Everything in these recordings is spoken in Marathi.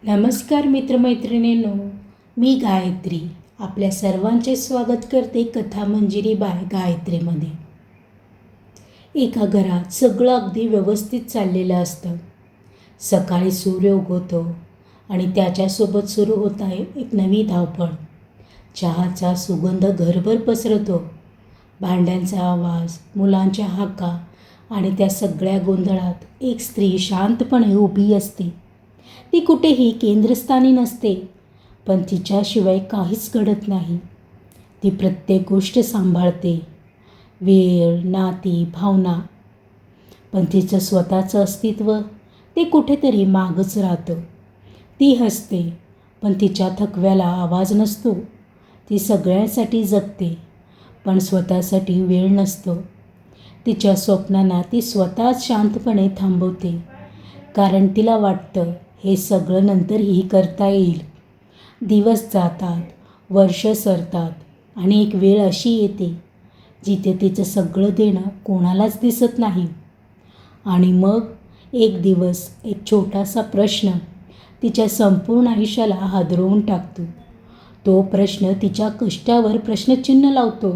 नमस्कार मित्रमैत्रिणींनो, मी गायत्री आपल्या सर्वांचे स्वागत करते कथामंजिरी बाय गायत्रीमध्ये. एका घरात सगळं अगदी व्यवस्थित चाललेलं असतं. सकाळी सूर्य उगवतो आणि त्याच्यासोबत सुरू होत आहे एक नवी धावपळ. चहाचा सुगंध घरभर पसरतो. भांड्यांचा आवाज, मुलांच्या हाका आणि त्या सगळ्या गोंधळात एक स्त्री शांतपणे उभी असते. ती कुठेही केंद्रस्थानी नसते, पण तिच्याशिवाय काहीच घडत नाही. ती प्रत्येक गोष्ट सांभाळते, वेळ, नाती, भावना. पण तिचं स्वतःचं अस्तित्व ते कुठेतरी मागच राहतं. ती हसते, पण तिच्या थकव्याला आवाज नसतो. ती सगळ्यांसाठी जगते, पण स्वतःसाठी वेळ नसतो. तिच्या स्वप्नांना ती स्वतःच शांतपणे थांबवते, कारण तिला वाटतं हे सगळं नंतरही करता येईल. दिवस जातात, वर्ष सरतात आणि एक वेळ अशी येते जिथे तिचं सगळं देणं कोणालाच दिसत नाही. आणि मग एक दिवस एक छोटासा प्रश्न तिच्या संपूर्ण आयुष्याला हादरवून टाकतो. तो प्रश्न तिच्या कष्टावर प्रश्नचिन्ह लावतो,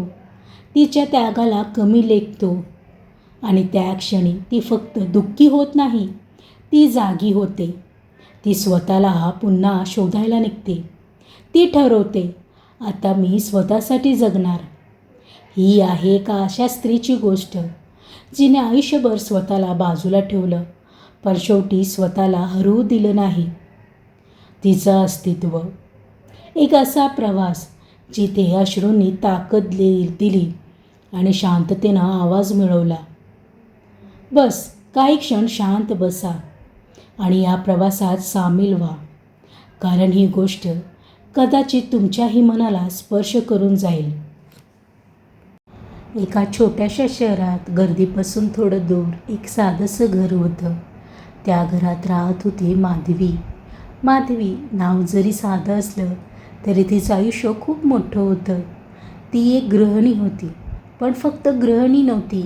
तिच्या त्यागाला कमी लेखतो. आणि त्या क्षणी ती फक्त दुःखी होत नाही, ती जागी होते. ती स्वतःला पुन्हा शोधायला निघते. ती ठरवते, आता मी स्वतःसाठी जगणार. ही आहे एका अशा स्त्रीची गोष्ट जिने आयुष्यभर स्वतःला बाजूला ठेवलं, पण शेवटी स्वतःला हरवू दिलं नाही. तिचं अस्तित्व एक असा प्रवास जिथे अश्रूंनी ताकद दिली आणि शांततेनं आवाज मिळवला. बस काही क्षण शांत बसा आणि या प्रवासात सामील व्हा, कारण ही गोष्ट कदाचित तुमच्याही मनाला स्पर्श करून जाईल. एका छोट्याशा शहरात गर्दीपासून थोडं दूर एक साधंसं घर होतं. त्या घरात राहत होती माधवी. माधवी नाव जरी साधं असलं तरी तिचं आयुष्य खूप मोठं होतं. ती एक गृहिणी होती, पण फक्त गृहिणी नव्हती,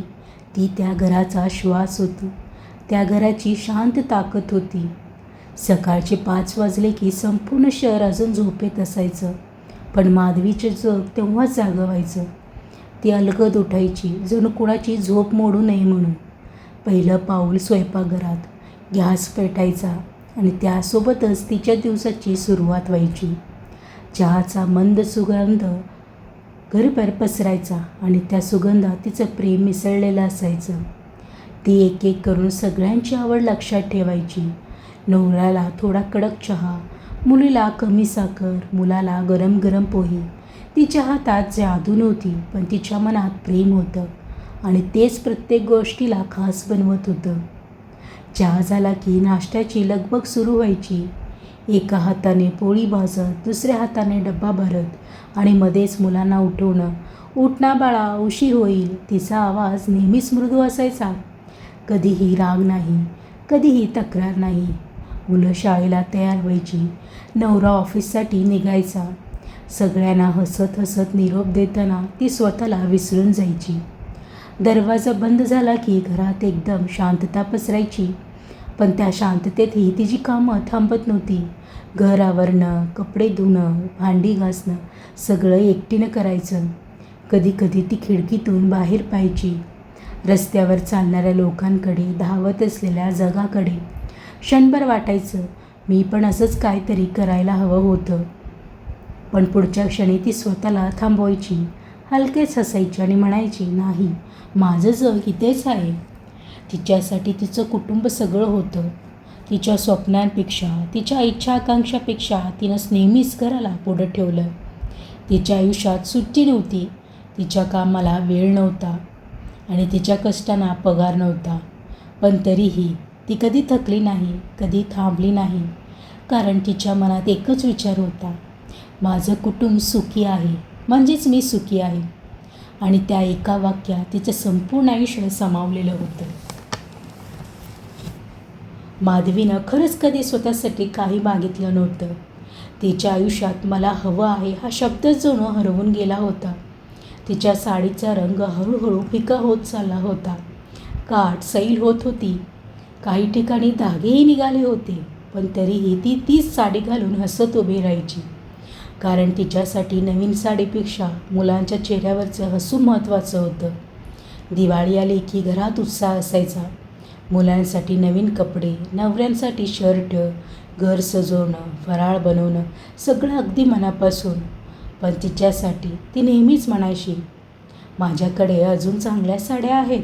ती त्या घराचा श्वास होती. त्या घराची शांत ताकद होती. सकाळचे 5 वाजले की संपूर्ण शहर अजून झोपेत असायचं, पण माधवीचे जग तेव्हाच जागं व्हायचं. ती अलगद उठायची, जणू कुणाची झोप मोडू नये म्हणून. पहिलं पाऊल स्वयंपाकघरात, गॅस पेटायचा आणि त्यासोबतच तिच्या दिवसाची सुरुवात व्हायची. चहाचा मंद सुगंध घरभर पसरायचा आणि त्या सुगंधात तिचं प्रेम मिसळलेलं असायचं. ती एक एक करून सगळ्यांची आवड लक्षात ठेवायची. नवऱ्याला थोडा कडक चहा, मुलीला कमी साखर, मुलाला गरम गरम पोहे. तिच्या हातात जादू नव्हती, पण तिच्या मनात प्रेम होतं आणि तेच प्रत्येक गोष्टीला खास बनवत होतं. चहा झाला की नाश्त्याची लगबग सुरू व्हायची. एका हाताने पोळी भाजत, दुसऱ्या हाताने डब्बा भरत आणि मध्येच मुलांना उठवणं. "उठ ना बाळा, उशीर होईल." तिचा आवाज नेहमीच मृदू असायचा. कधीही राग नाही, कधीही तक्रार नाही. मुलं शाळेला तयार व्हायची, नवरा ऑफिससाठी निघायचा. सगळ्यांना हसत हसत निरोप देताना ती स्वतःला विसरून जायची. दरवाजा बंद झाला की घरात एकदम शांतता पसरायची, पण त्या शांततेतही तिची कामं थांबत नव्हती. घर आवरणं, कपडे धुणं, भांडी घासणं सगळं एकटीनं करायचं. कधी कधी ती खिडकीतून बाहेर पाहायची, रस्त्यावर चालणाऱ्या लोकांकडे, धावत असलेल्या जगाकडे. क्षणभर वाटायचं, मी पण असंच काहीतरी करायला हवं होतं. पण पुढच्या क्षणी ती स्वतःला थांबवायची, हलकेच हसायची आणि म्हणायची, नाही, माझं जग इथेच आहे. तिच्यासाठी तिचं कुटुंब सगळं होतं. तिच्या स्वप्नांपेक्षा, तिच्या इच्छा आकांक्षापेक्षा तिनं नेहमीच घराला पुढं ठेवलं. तिच्या आयुष्यात सुट्टी नव्हती, तिच्या कामाला वेळ नव्हता आणि तिच्या कष्टांना पगार नव्हता. पण तरीही ती कधी थकली नाही, कधी थांबली नाही, कारण तिच्या मनात एकच विचार होता, माझं कुटुंब सुखी आहे म्हणजेच मी सुखी आहे. आणि त्या एका वाक्यात तिचं संपूर्ण आयुष्य सामावलेलं होतं. माधवीनं खरंच कधी स्वतःसाठी काही मागितलं नव्हतं. तिच्या आयुष्यात मला हवं आहे हा शब्दच जणू हरवून गेला होता. तिच्या साडीचा रंग हळूहळू फिका होत चालला होता. काठ सैल होत होती, काही ठिकाणी धागेही निघाले होते. पण तरीही ती तीच साडी घालून हसत उभी राहायची. कारण तिच्यासाठी नवीन साडीपेक्षा मुलांच्या चेहऱ्यावरचं हसू महत्त्वाचं होतं. दिवाळी आली की घरात उत्साह असायचा. मुलांसाठी नवीन कपडे, नवऱ्यांसाठी शर्ट, घर सजवणं, फराळ बनवणं, सगळं अगदी मनापासून. पण तिच्यासाठी ती नेहमीच म्हणायची, माझ्याकडे अजून चांगल्या साड्या आहेत.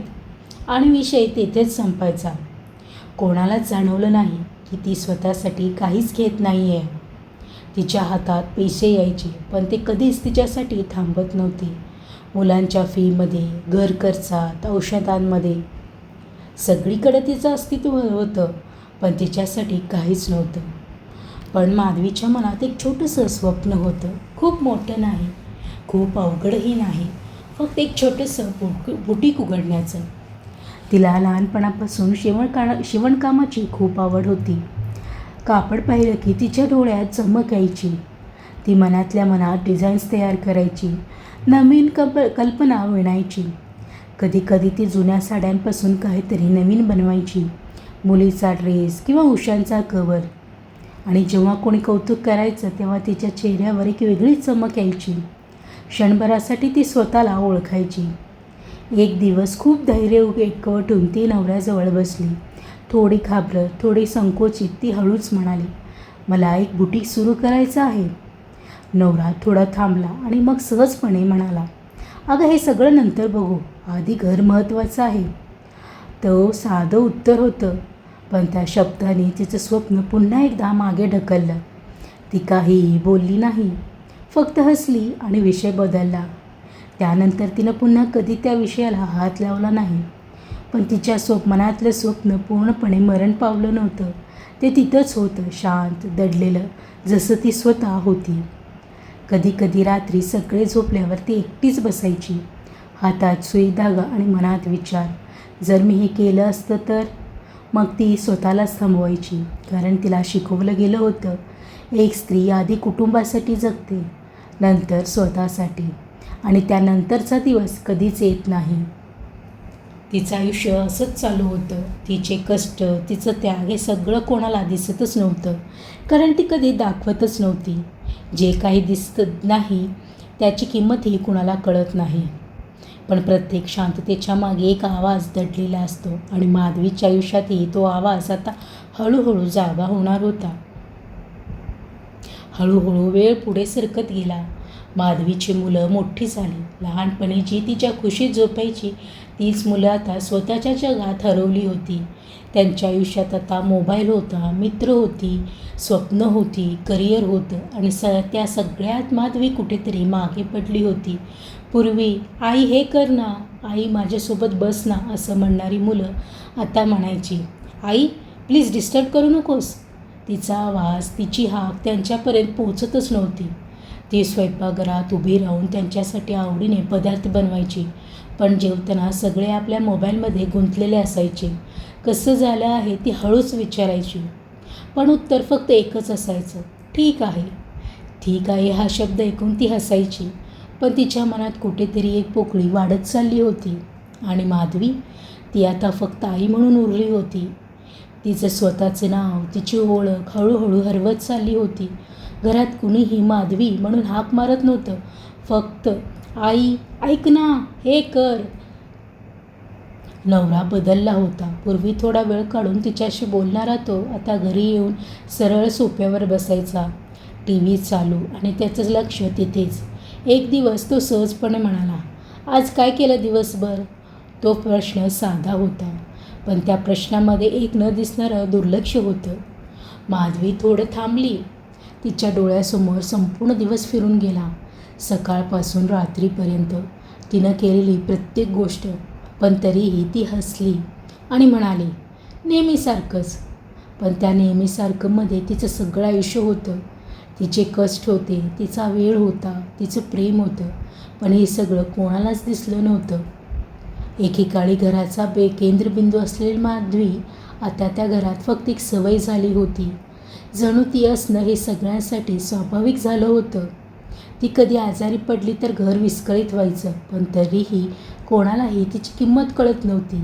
आणि विषय तेथेच संपायचा. कोणालाच जाणवलं नाही की ती स्वतःसाठी काहीच घेत नाही आहे. तिच्या हातात पैसे यायचे, पण ते कधीच तिच्यासाठी थांबत नव्हते. मुलांच्या फीमध्ये, घर खर्चात, औषधांमध्ये सगळीकडे तिचं अस्तित्व होतं, पण तिच्यासाठी काहीच नव्हतं. पण माधवीच्या मनात एक छोटंसं स्वप्न होतं. खूप मोठं नाही, खूप अवघडही नाही, फक्त एक छोटंसं बुटीक उघडण्याचं. तिला लहानपणापासून शिवणकामाची खूप आवड होती. कापड पाहिलं की तिच्या डोळ्यात चमक यायची. ती मनातल्या मनात डिझाईन्स तयार करायची, नवीन कल्पना विणायची. कधीकधी ती जुन्या साड्यांपासून काहीतरी नवीन बनवायची, मुलीचा ड्रेस किंवा उशांचा कवर. आणि जेव्हा कोणी कौतुक करायचं तेव्हा तिच्या चेहऱ्यावर एक वेगळीच चमक यायची. क्षणभरासाठी ती स्वतःला ओळखायची. एक दिवस खूप धैर्य एकवटून ती नवऱ्याजवळ बसली. थोडी घाबरत, थोडी संकोचित ती हळूच म्हणाली, मला एक बुटीक सुरू करायचं आहे. नवरा थोडा थांबला आणि मग सहजपणे म्हणाला, अगं हे सगळं नंतर बघू, आधी घर महत्त्वाचं आहे. तो साधं उत्तर होतं, पण त्या शब्दाने तिचं स्वप्न पुन्हा एकदा मागे ढकललं. ती काहीही बोलली नाही, फक्त हसली आणि विषय बदलला. त्यानंतर तिनं पुन्हा कधी त्या विषयाला हात लावला नाही. पण तिच्या मनातलं स्वप्न पूर्णपणे मरण पावलं नव्हतं. ते तिथंच होतं, शांत, दडलेलं, जसं ती स्वतः होती. कधीकधी रात्री सगळे झोपल्यावर ती एकटीच बसायची. हातात सुई धागा आणि मनात विचार, जर मी हे केलं असतं तर. मग ती स्वतःलाच थांबवायची. कारण तिला शिकवलं गेलं होतं, एक स्त्री आधी कुटुंबासाठी जगते, नंतर स्वतःसाठी. आणि त्यानंतरचा दिवस कधीच येत नाही. तिचं आयुष्य असंच चालू होतं. तिचे कष्ट, तिचं त्याग हे सगळं कोणाला दिसतच नव्हतं, कारण ती कधी दाखवतच नव्हती. जे काही दिसत नाही त्याची किंमतही कुणाला कळत नाही. पण प्रत्येक शांततेच्या मागे एक आवाज दडलेला असतो आणि माधवीच्या आयुष्यातही तो आवाज आता हळूहळू जागा होणार होता. हळूहळू वेळ पुढे सरकत गेला. माधवीची मुलं मोठी झाली. लहानपणी जी तिच्या खुशीत झोपायची तीच मुलं आता स्वतःच्या जगात हरवली होती. त्यांच्या आयुष्यात आता मोबाईल होता, मित्र होती, स्वप्न होती, करिअर होतं आणि त्या सगळ्यात माधवी कुठेतरी मागे पडली होती. पूर्वी आई हे कर ना, आई माझ्यासोबत बस ना असं म्हणणारी मुलं आता म्हणायची, आई प्लीज डिस्टर्ब करू नकोस. तिचा आवाज, तिची हाक त्यांच्यापर्यंत पोहोचतच नव्हती. ती स्वयंपाकघरात उभी राहून त्यांच्यासाठी आवडीने पदार्थ बनवायची, पण जेवताना सगळे आपल्या मोबाईलमध्ये गुंतलेले असायचे. कसं झालं आहे ती हळूच विचारायची, पण उत्तर फक्त एकच असायचं, ठीक आहे. ठीक आहे हा शब्द ऐकून ती हसायची, पण तिच्या मनात कुठेतरी एक पोकळी वाढत चालली होती. आणि माधवी, ती आता फक्त आई म्हणून उरली होती. तिचं स्वतःचं नाव, तिची ओळख हळूहळू हरवत चालली होती. घरात कुणीही माधवी म्हणून हाक मारत नव्हतं, फक्त आई ऐक ना, हे कर. नवरा बदलला होता. पूर्वी थोडा वेळ काढून तिच्याशी बोलणारा तो आता घरी येऊन सरळ सोफ्यावर बसायचा. TV चालू आणि त्याचं लक्ष तिथेच. एक दिवस तो सहजपणे म्हणाला, आज काय केलं दिवसभर? तो प्रश्न साधा होता, पण त्या प्रश्नामध्ये एक न दिसणारं दुर्लक्ष होतं. माधवी थोडं थांबली. तिच्या डोळ्यासमोर संपूर्ण दिवस फिरून गेला. सकाळपासून रात्रीपर्यंत तिनं केलेली प्रत्येक गोष्ट. पण तरीही ती हसली आणि म्हणाली, नेहमीसारखंच. पण त्या नेहमीसारखंमध्ये तिचं सगळं आयुष्य होतं. तिचे कष्ट होते, तिचा वेळ होता, तिचं प्रेम होतं. पण हे सगळं कोणालाच दिसलं नव्हतं. एकेकाळी घराचा केंद्रबिंदू असलेली माधवी आता त्या घरात फक्त एक सवय झाली होती. जणू ती असणं हे सगळ्यांसाठी स्वाभाविक झालं होतं. ती कधी आजारी पडली तर घर विस्कळीत व्हायचं, पण तरीही कोणालाही तिची किंमत कळत नव्हती.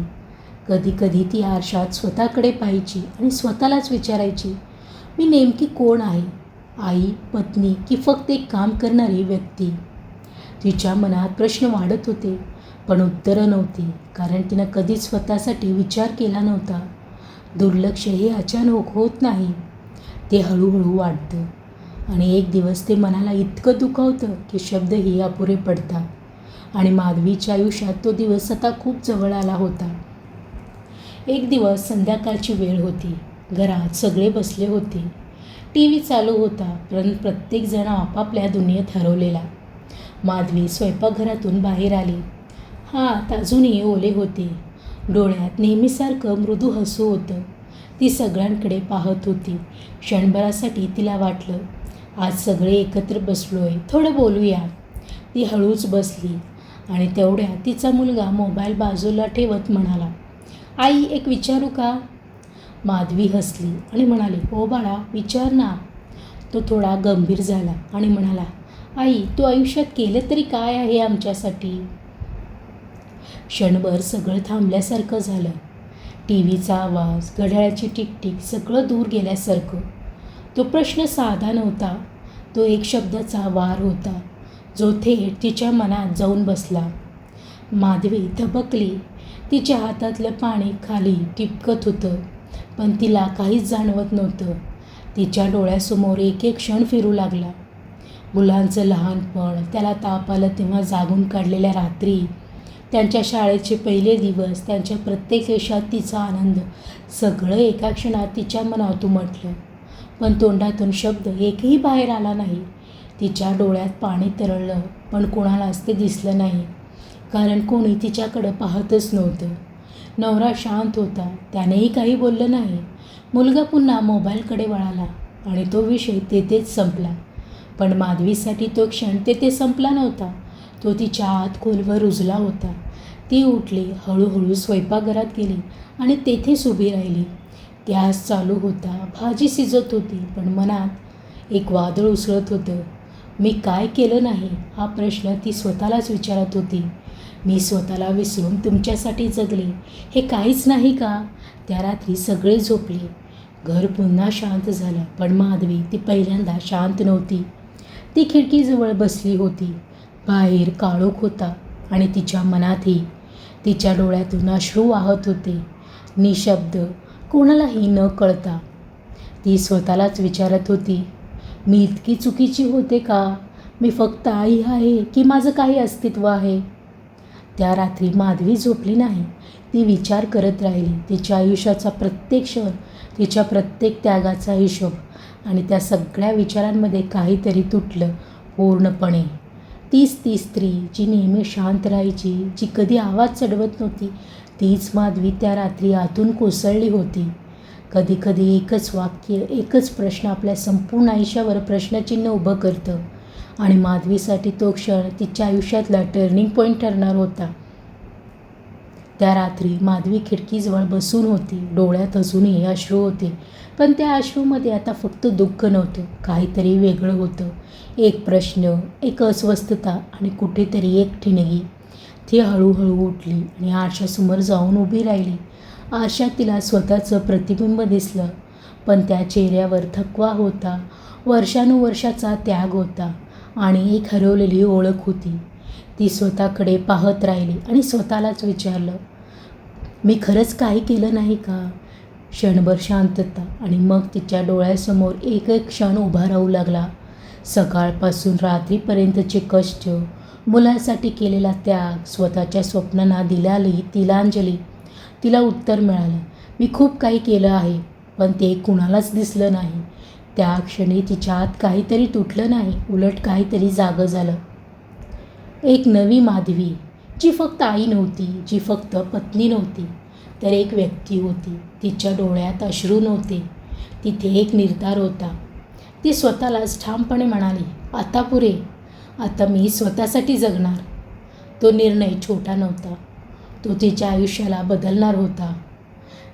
कधी कधी ती आरशात स्वतःकडे पाहायची आणि स्वतःलाच विचारायची, मी नेमकी कोण आहे? आई, पत्नी की फक्त एक काम करणारी व्यक्ती? तिच्या मनात प्रश्न वाढत होते, पण उत्तरं नव्हती, कारण तिनं कधीच स्वतःसाठी विचार केला नव्हता. दुर्लक्ष हे अचानक होत नाही, ते हळूहळू वाढतं आणि एक दिवस ते मनाला इतकं दुखावतं की शब्दही अपुरे पडतात. आणि माधवीच्या आयुष्यात तो दिवस आता खूप जवळ आला होता. एक दिवस संध्याकाळची वेळ होती. घरात सगळे बसले होते. TV चालू होता, पण प्रत्येकजण आपापल्या दुनियेत हरवलेला. माधवी स्वयंपाकघरातून बाहेर आली. हात अजूनही ओले होते. डोळ्यात नेहमीसारखं मृदू हसू होतं. ती सगळ्यांकडे पाहत होती. क्षणभरासाठी तिला वाटलं, आज सगळे एकत्र बसलोय, थोडं बोलूया. ती हळूच बसली आणि तेवढ्यात तिचा मुलगा मोबाईल बाजूला ठेवत म्हणाला, आई, एक विचारू का? माधवी हसली आणि म्हणाली, हो बाळा, विचार ना. तो थोडा गंभीर झाला आणि म्हणाला, आई, तू आयुष्यात केलं तरी काय आहे आमच्यासाठी? क्षणभर सगळं थांबल्यासारखं झालं. TVचा आवाज, घड्याळाची टिकटिक, सगळं दूर गेल्यासारखं. तो प्रश्न साधा नव्हता, तो एक शब्दाचा वार होता, जो थेट तिच्या मनात जाऊन बसला. माधवी थबकली. तिच्या हातातलं पाणी खाली टिपकत होतं, पण तिला काहीच जाणवत नव्हतं. तिच्या डोळ्यासमोर एक एक क्षण फिरू लागला. मुलांचं लहानपण, त्याला ताप आलं तेव्हा जागून काढलेल्या रात्री, त्यांच्या शाळेचे पहिले दिवस, त्यांच्या प्रत्येक यशात तिचा आनंद, सगळं एका क्षणात तिच्या मनात उमटलं. पण तोंडातून शब्द एकही बाहेर आला नाही. तिच्या डोळ्यात पाणी तरळलं, पण कोणालाच ते दिसलं नाही, कारण कोणी तिच्याकडं पाहतच नव्हतं. नवरा शांत होता, त्यानेही काही बोललं नाही. मुलगा पुन्हा मोबाईलकडे वळाला आणि तो विषय तेथेच संपला. पण माधवीसाठी तो क्षण तेथे संपला नव्हता, तो तिच्या आत खोलवर रुजला होता. ती उठली, हळूहळू स्वयंपाकघरात गेली आणि तेथेच उभी राहिली. गॅस चालू होता, भाजी शिजत होती, पण मनात एक वादळ उसळत होतं. मी काय केलं नाही, हा प्रश्न ती स्वतःलाच विचारत होती. मी स्वतःला विसरून तुमच्यासाठी जगले, हे काहीच नाही का? त्या रात्री सगळे झोपले. घर पुन्हा शांत झालं, पण माधवी ती पहिल्यांदा शांत नव्हती. ती खिडकीजवळ बसली होती. बाहेर काळोख होता आणि तिच्या मनातही. तिच्या डोळ्यातून अश्रू वाहत होते, निशब्द, कोणालाही न कळता. ती स्वतःलाच विचारत होती, मी इतकी चुकीची होते का? मी फक्त आई आहे की माझं काही अस्तित्व आहे? त्या रात्री माधवी झोपली नाही. ती विचार करत राहिली, तिच्या आयुष्याचा प्रत्येक क्षण, तिच्या प्रत्येक त्यागाचा हिशोब. आणि त्या सगळ्या विचारांमध्ये काहीतरी तुटलं पूर्णपणे. तीच ती स्त्री जी नेहमी शांत राहायची, जी कधी आवाज चढवत नव्हती, तीच माधवी त्या रात्री आतून कोसळली होती. कधी कधी एकच वाक्य, एकच प्रश्न आपल्या संपूर्ण आयुष्यावर प्रश्नचिन्ह उभं करतं. आणि माधवीसाठी तो क्षण तिच्या आयुष्यातला टर्निंग पॉईंट ठरणार होता. त्या रात्री माधवी खिडकीजवळ बसून होती. डोळ्यात अजूनही अश्रू होते, पण त्या अश्रूमध्ये आता फक्त दुःख नव्हतं, काहीतरी वेगळं होतं. एक प्रश्न, एक अस्वस्थता आणि कुठेतरी एक ठिणगी. ती हळूहळू उठली आणि आरशासमोर जाऊन उभी राहिली. आरशात तिला स्वतःचं प्रतिबिंब दिसलं, पण त्या चेहऱ्यावर थकवा होता, वर्षानुवर्षाचा त्याग होता आणि एक हरवलेली ओळख होती. ती स्वतःकडे पाहत राहिली आणि स्वतःलाच विचारलं, मी खरंच काही केलं नाही का? क्षणभर शांतता आणि मग तिच्या डोळ्यासमोर एक एक क्षण उभा राहू लागला. सकाळपासून रात्रीपर्यंतचे कष्ट, मुलासाठी केलेला त्याग, स्वतःच्या स्वप्नांना दिलेली तिलांजली. तिला उत्तर मिळालं, मी खूप काही केलं आहे, पण ते कुणालाच दिसलं नाही. त्या क्षणी तिच्या आत काहीतरी तुटलं नाही, उलट काहीतरी जागं झालं. एक नवी माधवी, जी फक्त आई नव्हती, जी फक्त पत्नी नव्हती, तर एक व्यक्ती होती. तिच्या डोळ्यात अश्रू नव्हते, तिथे एक निर्धार होता. ती स्वतःलाच ठामपणे म्हणाली, आता पुरे, आता मी स्वतःसाठी जगणार. तो निर्णय छोटा नव्हता, तो तिच्या आयुष्याला बदलणार होता.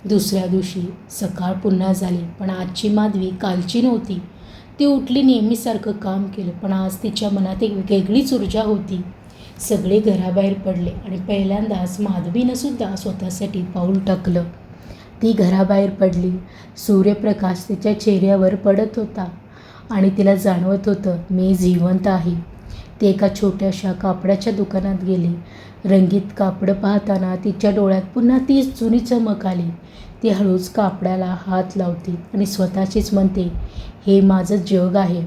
दुसऱ्या दिवशी सकाळ पुन्हा झाली, पण आजची माधवी कालची नव्हती. ती उठली, नेहमीसारखं काम केलं, पण आज तिच्या मनात एक वेगळीच ऊर्जा होती. सगळे घराबाहेर पडले आणि पहिल्यांदाच माधवीनं सुद्धा स्वतःसाठी पाऊल टाकलं. ती घराबाहेर पडली. सूर्यप्रकाश तिच्या चेहऱ्यावर पडत होता आणि तिला जाणवत होतं, मी जिवंत आहे. ती एका छोट्याशा कापडाच्या दुकानात गेली. रंगीत कापडं पाहताना तिच्या डोळ्यात पुन्हा तीच जुनी चमक आली. ती हळूच कापडाला हात लावते आणि स्वतःशीच म्हणते, हे माझं जग आहे.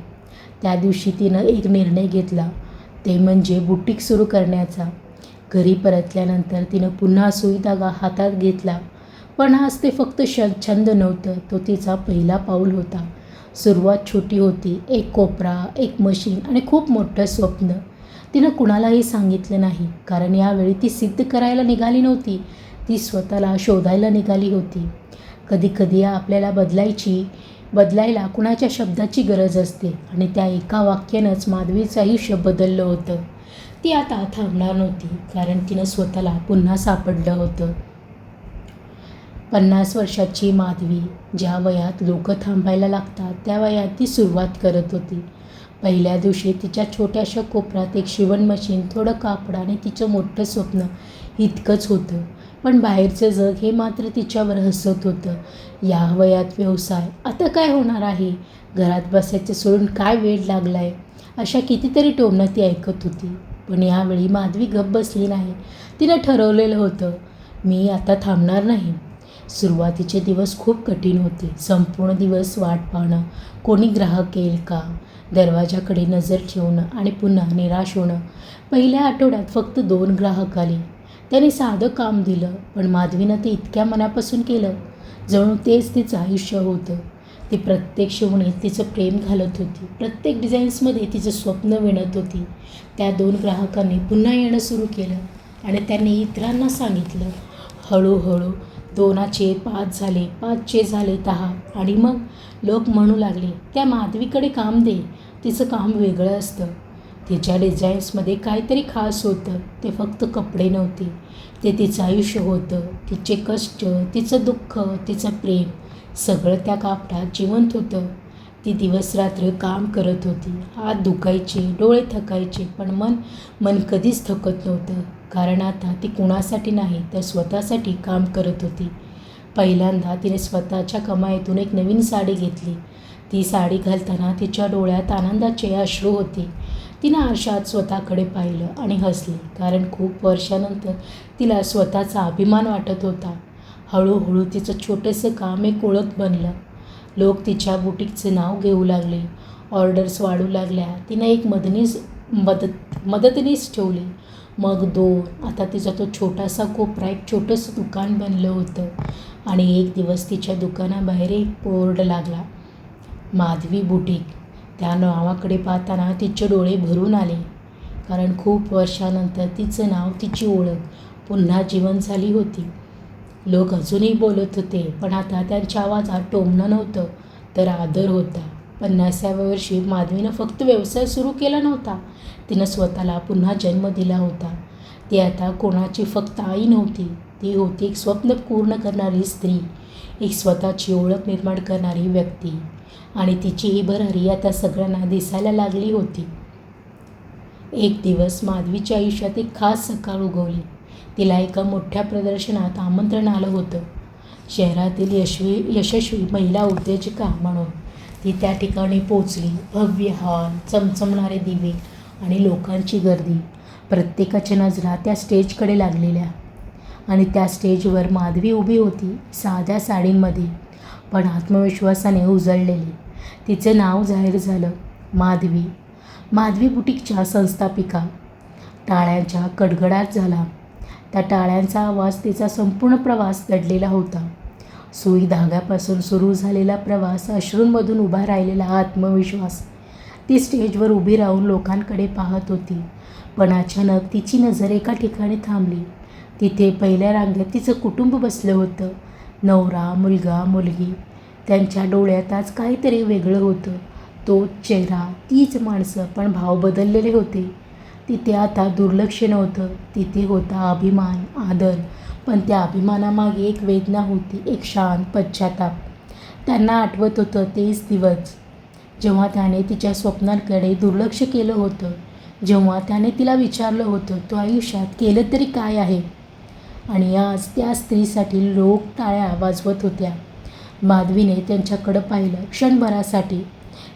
त्या दिवशी तिनं एक निर्णय घेतला, ते म्हणजे बुटीक सुरू करण्याचा. घरी परतल्यानंतर तिनं पुन्हा सुई धागा हातात घेतला. पण आज ते फक्त छंद नव्हतं, तो तिचा पहिला पाऊल होता. सुरुवात छोटी होती. एक कोपरा, एक मशीन आणि खूप मोठं स्वप्न. तिनं कुणालाही सांगितलं नाही, कारण यावेळी ती सिद्ध करायला निघाली नव्हती, ती स्वतःला शोधायला निघाली होती. कधीकधी आपल्याला बदलायला कुणाच्या शब्दाची गरज असते आणि त्या एका वाक्यानंच माधवीचं आयुष्य बदललं होतं. ती आता थांबणार नव्हती, कारण तिनं स्वतःला पुन्हा सापडलं होतं. 50 वर्षाची माधवी ज्या वयात लोक थांबायला लागतात, त्या वयात ती सुरुवात करत होती. पहिल्या दिवशी तिच्या छोट्याशा कोपऱ्यात एक शिवण मशीन, थोडं कापड आणि तिचं मोठं स्वप्न इतकंच होतं. पण बाहेरचं जग हे मात्र तिच्यावर हसत होतं. या वयात व्यवसाय, आता काय होणार आहे? घरात बसायचं सोडून काय वेड लागलाय? अशा कितीतरी टोमणं ती ऐकत होती. पण यावेळी माधवी गप्प बसली नाही. तिनं ठरवलेलं होतं, मी आता थांबणार नाही. सुरुवातीचे दिवस खूप कठीण होते. संपूर्ण दिवस वाट पाहणं, कोणी ग्राहक येईल का, दरवाजाकडे नजर ठेवणं आणि पुन्हा निराश होणं. पहिल्या आठवड्यात फक्त 2 ग्राहक आले. त्याने साधं काम दिलं, पण माधवीनं ते इतक्या मनापासून केलं, जणू तेच तिचं आयुष्य होतं. ती प्रत्येक शिवणीत तिचं प्रेम घालत होती, प्रत्येक डिझाईन्समध्ये तिचं स्वप्न विणत होती. त्या 2 ग्राहकांनी पुन्हा येणं सुरू केलं आणि त्यांनी इतरांना सांगितलं. हळूहळू 2चे 5 झाले, 5चे झाले 10 आणि मग लोक म्हणू लागले, त्या माधवीकडे काम दे, तिचं काम वेगळं असतं. तिच्या डिझाईन्समध्ये काहीतरी खास होतं. ते फक्त कपडे नव्हते, ते तिचं आयुष्य होतं. तिचे कष्ट, तिचं दुःख, तिचं प्रेम, सगळं त्या कापडात जिवंत होतं. ती दिवसरात्र काम करत होती. हात दुखायचे, डोळे थकायचे, पण मन कधीच थकत नव्हतं, कारण आता ती कुणासाठी नाही तर स्वतःसाठी काम करत होती. पहिल्यांदा तिने स्वतःच्या कमाईतून एक नवीन साडी घेतली. ती साडी घालताना तिच्या डोळ्यात आनंदाचे अश्रू होते. तिनं आरशात स्वतःकडे पाहिलं आणि हसली, कारण खूप वर्षानंतर तिला स्वतःचा अभिमान वाटत होता. हळूहळू तिचं छोटंसं काम एक ओळख बनलं. लोक तिच्या बुटीकचं नाव घेऊ लागले. ऑर्डर्स वाढू लागल्या. तिनं एक मदतनीस ठेवली, मग 2. आता तिचा तो छोटासा कोपरा एक छोटंसं दुकान बनलं होतं. आणि एक दिवस तिच्या दुकानाबाहेर एक बोर्ड लागला, माधवी बुटीक. त्या नावाकडे पाहताना तिचे डोळे भरून आले, कारण खूप वर्षानंतर तिचं नाव, तिची ओळख पुन्हा जिवंत झाली होती. लोक अजूनही बोलत होते, पण आता त्यांच्या आवाजात टोमणं नव्हतं, तर आदर होता. 50व्या वर्षी माधवीनं फक्त व्यवसाय सुरू केला नव्हता, तिनं स्वतःला पुन्हा जन्म दिला होता. ती आता कोणाची फक्त आई नव्हती, ती होती एक स्वप्न पूर्ण करणारी स्त्री, एक स्वतःची ओळख निर्माण करणारी व्यक्ती. आणि तिची ही भरारी आता सगळ्यांना दिसायला लागली होती. एक दिवस माधवीच्या आयुष्यात एक खास सकाळ उगवली. तिला एका मोठ्या प्रदर्शनात आमंत्रण आलं होतं. शहरातील यशस्वी महिला उद्योजिका म्हणून ती त्या ठिकाणी पोचली. भव्य हॉल, चमचमणारे दिवे आणि लोकांची गर्दी. प्रत्येकाच्या नजरा त्या स्टेजकडे लागलेल्या. आणि त्या स्टेजवर माधवी उभी होती, साध्या साडीमध्ये, पण आत्मविश्वासाने उजळलेली. तिचं नाव जाहीर झालं, माधवी बुटीकच्या संस्थापिका. टाळ्यांचा कडकडाट झाला. त्या टाळ्यांचा आवाज तिचा संपूर्ण प्रवास दडलेला होता. सुई धाग्यापासून सुरू झालेला प्रवास, अश्रूंमधून उभा राहिलेला आत्मविश्वास. ती स्टेजवर उभी राहून लोकांकडे पाहत होती, पण अचानक तिची नजर एका ठिकाणी थांबली. तिथे पहिल्या रांगेत तिचं कुटुंब बसलं होतं. नवरा, मुलगा, मुलगी. त्यांच्या डोळ्यात आज काहीतरी वेगळं होतं. तोच चेहरा, तीच माणसं, पण भाव बदललेले होते. तिथे आता दुर्लक्ष नव्हतं, तिथे होता अभिमान, आदर. पण त्या अभिमानामागे एक वेदना होती, एक शांत पश्चाताप. त्यांना आठवत होतं तेच दिवस जेव्हा त्याने तिच्या स्वप्नांकडे दुर्लक्ष केलं होतं, जेव्हा त्याने तिला विचारलं होतं, तू आयुष्यात केलं तरी काय आहे? आणि आज त्या स्त्रीसाठी लोक टाळ्या वाजवत होत्या. माधवीने त्यांच्याकडं पाहिलं. क्षणभरासाठी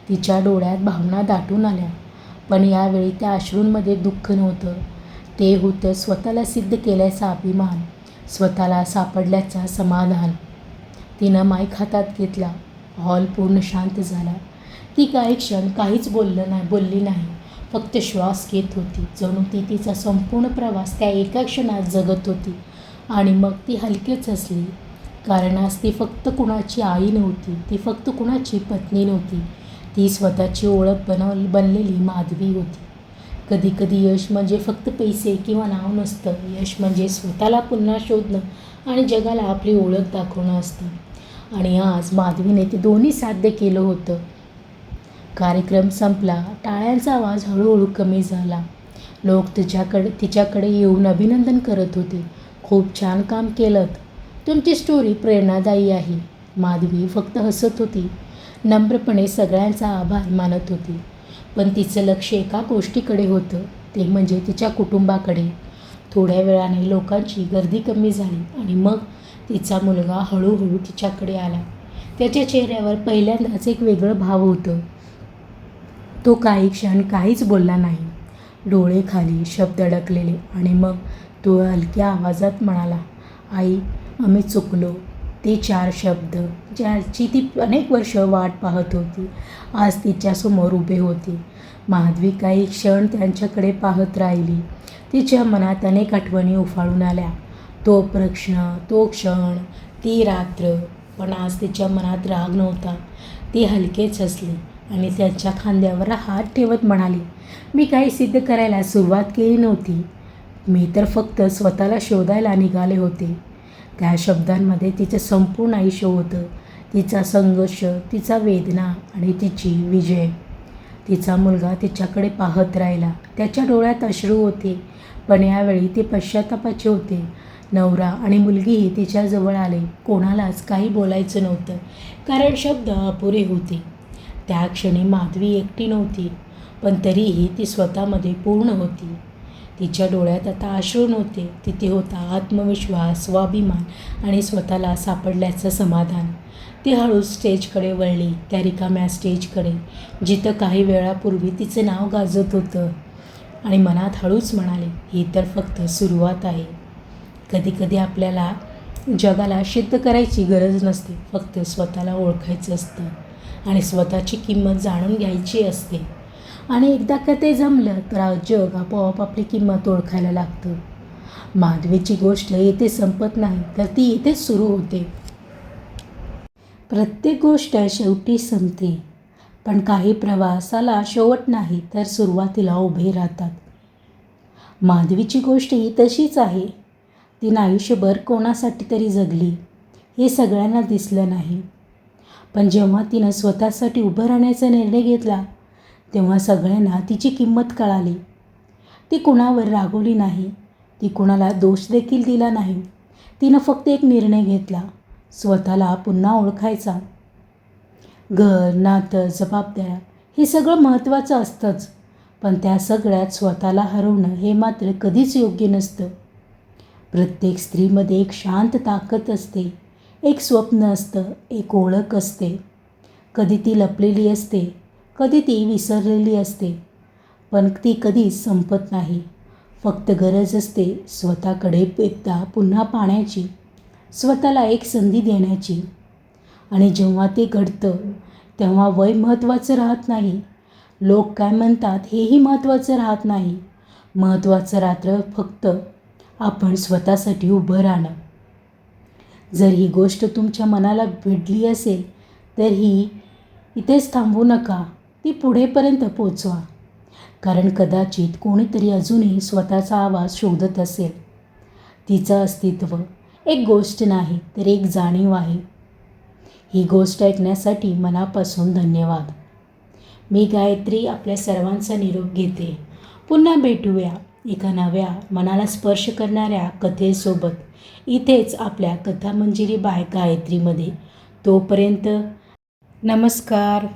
तिच्या डोळ्यात भावना दाटून आल्या, पण यावेळी त्या अश्रूंमध्ये दुःख नव्हतं. ते होतं स्वतःला सिद्ध केल्याचा अभिमान, स्वतःला सापडल्याचा समाधान. तिनं माईक हातात घेतला. हॉल पूर्ण शांत झाला. ती काही क्षण काहीच बोलली नाही, फक्त श्वास घेत होती, जणू ती तिचा संपूर्ण प्रवास त्या एका क्षणात जगत होती. आणि मग ती हलकेच हसली, कारण आज ती फक्त कुणाची आई नव्हती, ती फक्त कुणाची पत्नी नव्हती, ती स्वतःची ओळख बनलेली माधवी होती. कधी कधी यश म्हणजे फक्त पैसे किंवा नाव नसतं. यश म्हणजे स्वतःला पुन्हा शोधणं आणि जगाला आपली ओळख दाखवणं असतं. आणि आज माधवीने ते दोन्ही साध्य केलं होतं. कार्यक्रम संपला. टाळ्यांचा आवाज हळूहळू कमी झाला. लोक तिच्याकडे येऊन अभिनंदन करत होते. खूप छान काम केलं, तुमची स्टोरी प्रेरणादायी आहे. माधवी फक्त हसत होती, नम्रपणे सगळ्यांचा आभार मानत होती. पण तिचं लक्ष एका गोष्टीकडे होतं, ते म्हणजे तिच्या कुटुंबाकडे. थोड्या वेळाने लोकांची गर्दी कमी झाली आणि मग तिचा मुलगा हळूहळू तिच्याकडे आला. त्याच्या चेहऱ्यावर पहिल्यांदाच एक वेगळं भाव होतं. तो काही क्षण काहीच बोलला नाही, डोळे खाली, शब्द अडकलेले. आणि मग तो हलक्या आवाजात म्हणाला, आई, आम्ही चुकलो. ते 4 शब्द ज्याची ती अनेक वर्ष वाट पाहत होती, आज तिच्यासमोर उभे होते. माधवी काही क्षण त्यांच्याकडे पाहत राहिली. तिच्या मनात अनेक आठवणी उफाळून आल्या. तो प्रश्न, तो क्षण, ती रात्र. पण आज तिच्या मनात राग नव्हता. ती हलकेच हसली आणि त्यांच्या खांद्यावर हात ठेवत म्हणाली, मी काही सिद्ध करायला सुरुवात केली नव्हती, मी तर फक्त स्वतःला शोधायला निघाले होते. त्या शब्दांमध्ये तिचं संपूर्ण आयुष्य होतं. तिचा संघर्ष, तिचा वेदना आणि तिची विजय. तिचा मुलगा तिच्याकडे पाहत राहिला. त्याच्या डोळ्यात अश्रू होते, पण यावेळी ते पश्चातापाचे होते. नवरा आणि मुलगीही तिच्याजवळ आले. कोणालाच काही बोलायचं नव्हतं, कारण शब्द अपुरे होते. त्या क्षणी माधवी एकटी नव्हती, पण तरीही ती स्वतःमध्ये पूर्ण होती. तिच्या डोळ्यात आता अश्रू नव्हते, तिथे होता आत्मविश्वास, स्वाभिमान आणि स्वतःला सापडल्याचं समाधान. ती हळूच स्टेजकडे वळली, त्या रिकाम्या स्टेजकडे, जिथं काही वेळापूर्वी तिचं नाव गाजत होतं. आणि मनात हळूच म्हणाले, ही तर फक्त सुरुवात आहे. कधीकधी आपल्याला जगाला सिद्ध करायची गरज नसते, फक्त स्वतःला ओळखायचं असतं आणि स्वतःची किंमत जाणून घ्यायची असते. आणि एकदा का ते जमलं तर जग आपोआप आपली किंमत ओळखायला लागतं. माधवीची गोष्ट इथे संपत नाही, तर ती इथेच सुरू होते. प्रत्येक गोष्ट शेवटी संपते, पण काही प्रवासाला शेवट नाही, तर सुरुवातीला उभे राहतात. माधवीची गोष्ट ही तशीच आहे. तिनं आयुष्यभर कोणासाठी तरी जगली, हे सगळ्यांना दिसलं नाही. पण जेव्हा तिनं स्वतःसाठी उभं राहण्याचा निर्णय घेतला, तेव्हा सगळ्यांना तिची किंमत कळाली. ती कुणावर रागवली नाही, ती कुणाला दोष देखील दिला नाही. तिनं फक्त एक निर्णय घेतला, स्वतःला पुन्हा ओळखायचा. घर, नातं, जबाबदाऱ्या हे सगळं महत्त्वाचं असतंच, पण त्या सगळ्यात स्वतःला हरवणं हे मात्र कधीच योग्य नसतं. प्रत्येक स्त्रीमध्ये एक शांत ताकद असते, एक स्वप्न असतं, एक ओळख असते. कधी ती लपलेली असते, कधी ती विसरलेली असते, पण ती कधीच संपत नाही. फक्त गरज असते स्वतःकडे एकदा पुन्हा पाहण्याची, स्वतःला एक संधी देण्याची. आणि जेव्हा ते घडतं, तेव्हा वय महत्त्वाचं राहत नाही, लोक काय म्हणतात हेही महत्त्वाचं राहत नाही. महत्त्वाचं राहतं फक्त आपण स्वतःसाठी उभं राहणं. जर ही गोष्ट तुमच्या मनाला भिडली असेल, तर ही इथेच थांबवू नका, ती पुढेपर्यंत पोचवा. कारण कदाचित कोणीतरी अजूनही स्वतःचा आवाज शोधत असेल. तिचं अस्तित्व एक गोष्ट नाही, तर एक जाणीव आहे. ही गोष्ट ऐकण्यासाठी मनापासून धन्यवाद. मी गायत्री आपल्या सर्वांचा निरोप घेते. पुन्हा भेटूया एका नव्या मनाला स्पर्श करणाऱ्या कथेसोबत, इथेच आपल्या कथा मंजिरी बाय गायत्रीमध्ये. तोपर्यंत नमस्कार.